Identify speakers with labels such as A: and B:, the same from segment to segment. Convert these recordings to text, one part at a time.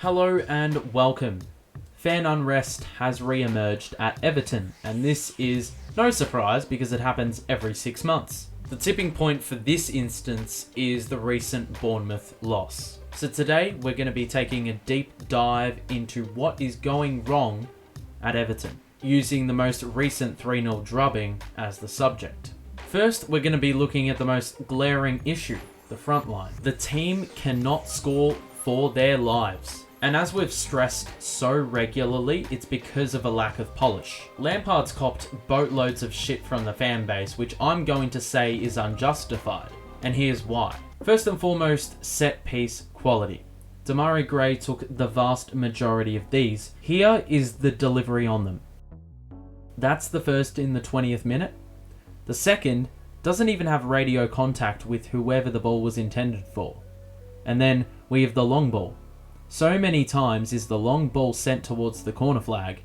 A: Hello and welcome. Fan unrest has re-emerged at Everton, and this is no surprise because it happens every 6 months. The tipping point for this instance is the recent Bournemouth loss. So today we're going to be taking a deep dive into what is going wrong at Everton, using the most recent 3-0 drubbing as the subject. First, we're going to be looking at the most glaring issue, the front line. The team cannot score for their lives. And as we've stressed so regularly, it's because of a lack of polish. Lampard's copped boatloads of shit from the fan base, which I'm going to say is unjustified. And here's why. First and foremost, set piece quality. Demarai Gray took the vast majority of these. Here is the delivery on them. That's the first in the 20th minute. The second doesn't even have radio contact with whoever the ball was intended for. And then we have the long ball. So many times is the long ball sent towards the corner flag,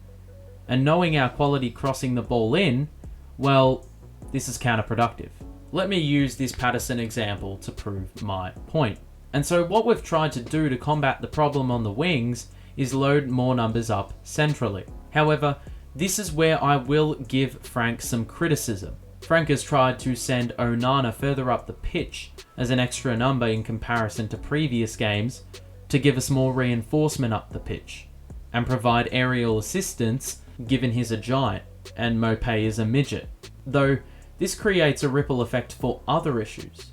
A: and knowing our quality crossing the ball in, well, this is counterproductive. Let me use this Patterson example to prove my point. And so what we've tried to do to combat the problem on the wings is load more numbers up centrally. However, this is where I will give Frank some criticism. Frank has tried to send Onana further up the pitch as an extra number in comparison to previous games, to give us more reinforcement up the pitch and provide aerial assistance given he's a giant and Mopé is a midget. Though this creates a ripple effect for other issues.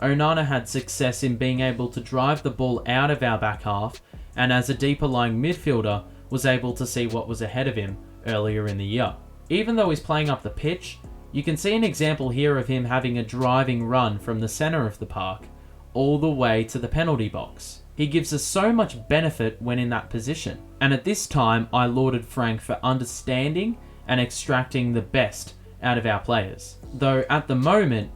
A: Onana had success in being able to drive the ball out of our back half, and as a deeper lying midfielder was able to see what was ahead of him earlier in the year. Even though he's playing up the pitch, you can see an example here of him having a driving run from the centre of the park all the way to the penalty box. He gives us so much benefit when in that position. And at this time, I lauded Frank for understanding and extracting the best out of our players. Though at the moment,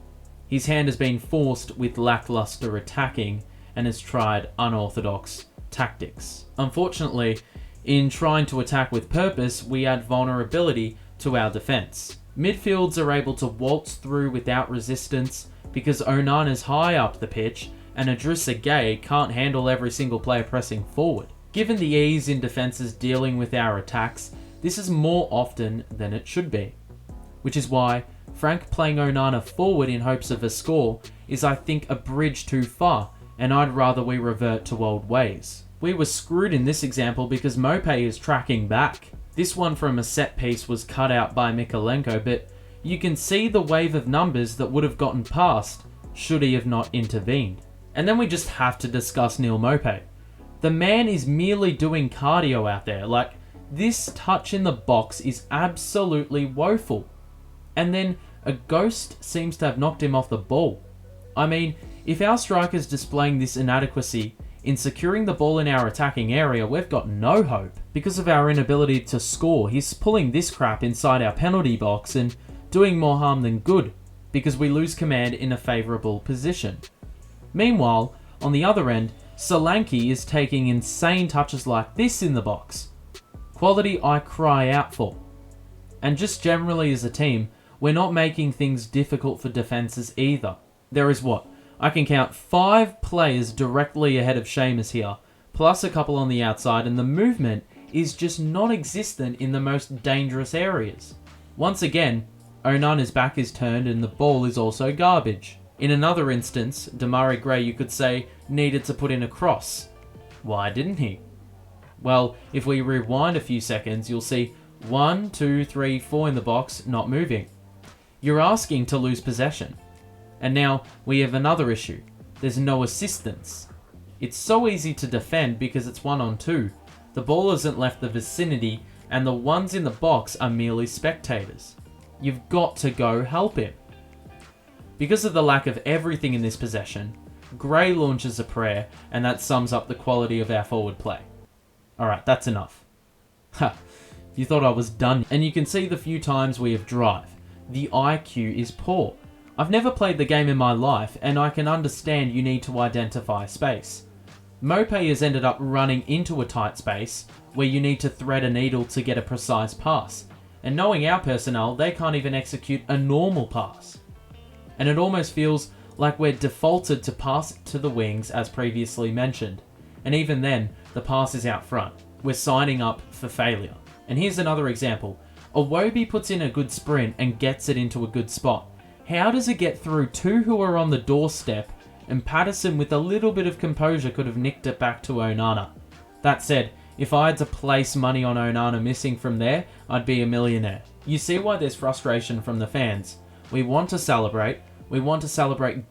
A: his hand has been forced with lackluster attacking and has tried unorthodox tactics. Unfortunately, in trying to attack with purpose, we add vulnerability to our defense. Midfields are able to waltz through without resistance because Onana's high up the pitch and Idrissa Gueye can't handle every single player pressing forward. Given the ease in defences dealing with our attacks, this is more often than it should be. Which is why Frank playing Onana forward in hopes of a score is, I think, a bridge too far, and I'd rather we revert to old ways. We were screwed in this example because Mopé is tracking back. This one from a set piece was cut out by Mikalenko, but you can see the wave of numbers that would have gotten past should he have not intervened. And then we just have to discuss Neal Mopé. The man is merely doing cardio out there. Like, this touch in the box is absolutely woeful. And then a ghost seems to have knocked him off the ball. I mean, if our striker's displaying this inadequacy in securing the ball in our attacking area, we've got no hope. Because of our inability to score, he's pulling this crap inside our penalty box and doing more harm than good, because we lose command in a favourable position. Meanwhile, on the other end, Solanke is taking insane touches like this in the box. Quality I cry out for. And just generally as a team, we're not making things difficult for defences either. There is I can count 5 players directly ahead of Seamus here, plus a couple on the outside, and the movement is just non-existent in the most dangerous areas. Once again, Onana's back is turned and the ball is also garbage. In another instance, Demarai Gray, you could say, needed to put in a cross. Why didn't he? Well, if we rewind a few seconds, you'll see 1, 2, 3, 4 in the box, not moving. You're asking to lose possession. And now we have another issue. There's no assistance. It's so easy to defend because it's 1-on-2. The ball isn't left the vicinity, and the ones in the box are merely spectators. You've got to go help him. Because of the lack of everything in this possession, Gray launches a prayer, and that sums up the quality of our forward play. Alright, that's enough. You thought I was done. And you can see the few times we have drive. The IQ is poor. I've never played the game in my life, and I can understand you need to identify space. Mopé has ended up running into a tight space, where you need to thread a needle to get a precise pass. And knowing our personnel, they can't even execute a normal pass. And it almost feels like we're defaulted to pass it to the wings as previously mentioned. And even then, the pass is out front. We're signing up for failure. And here's another example. Iwobi puts in a good sprint and gets it into a good spot. How does it get through two who are on the doorstep, and Patterson with a little bit of composure could have nicked it back to Onana? That said, if I had to place money on Onana missing from there, I'd be a millionaire. You see why there's frustration from the fans. We want to celebrate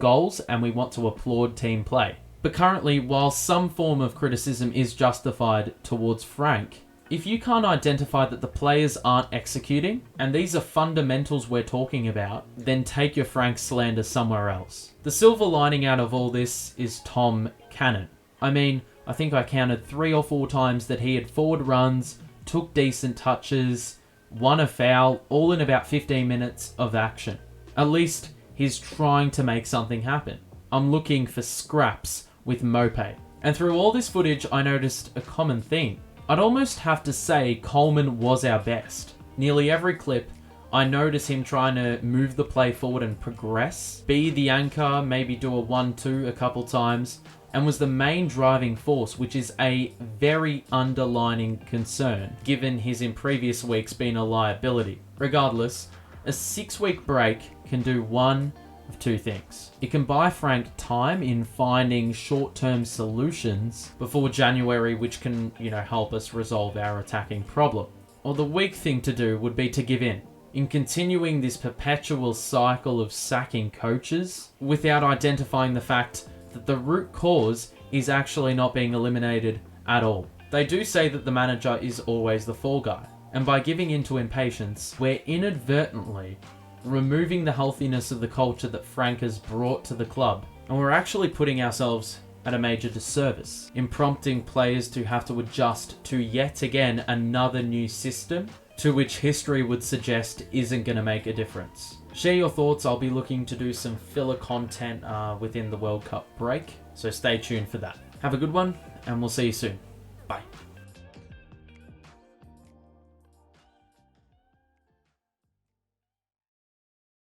A: goals, and we want to applaud team play. But currently, while some form of criticism is justified towards Frank, if you can't identify that the players aren't executing, and these are fundamentals we're talking about, then take your Frank slander somewhere else. The silver lining out of all this is Tom Cannon. I think I counted 3 or 4 times that he had forward runs, took decent touches, won a foul, all in about 15 minutes of action. At least he's trying to make something happen. I'm looking for scraps with Mope. And through all this footage, I noticed a common theme. I'd almost have to say Coleman was our best. Nearly every clip, I notice him trying to move the play forward and progress, be the anchor, maybe do a 1-2 a couple times, and was the main driving force, which is a very underlining concern, given his in previous weeks being a liability. Regardless, a 6-week break can do one of 2 things. It can buy Frank time in finding short-term solutions before January, which can, help us resolve our attacking problem. Or the weak thing to do would be to give in continuing this perpetual cycle of sacking coaches without identifying the fact that the root cause is actually not being eliminated at all. They do say that the manager is always the fall guy, and by giving in to impatience, we're inadvertently removing the healthiness of the culture that Frank has brought to the club, and we're actually putting ourselves at a major disservice in prompting players to have to adjust to yet again another new system to which history would suggest isn't going to make a difference. Share your thoughts. I'll be looking to do some filler content within the World Cup break, so stay tuned for that. Have a good one, and we'll see you soon. Bye.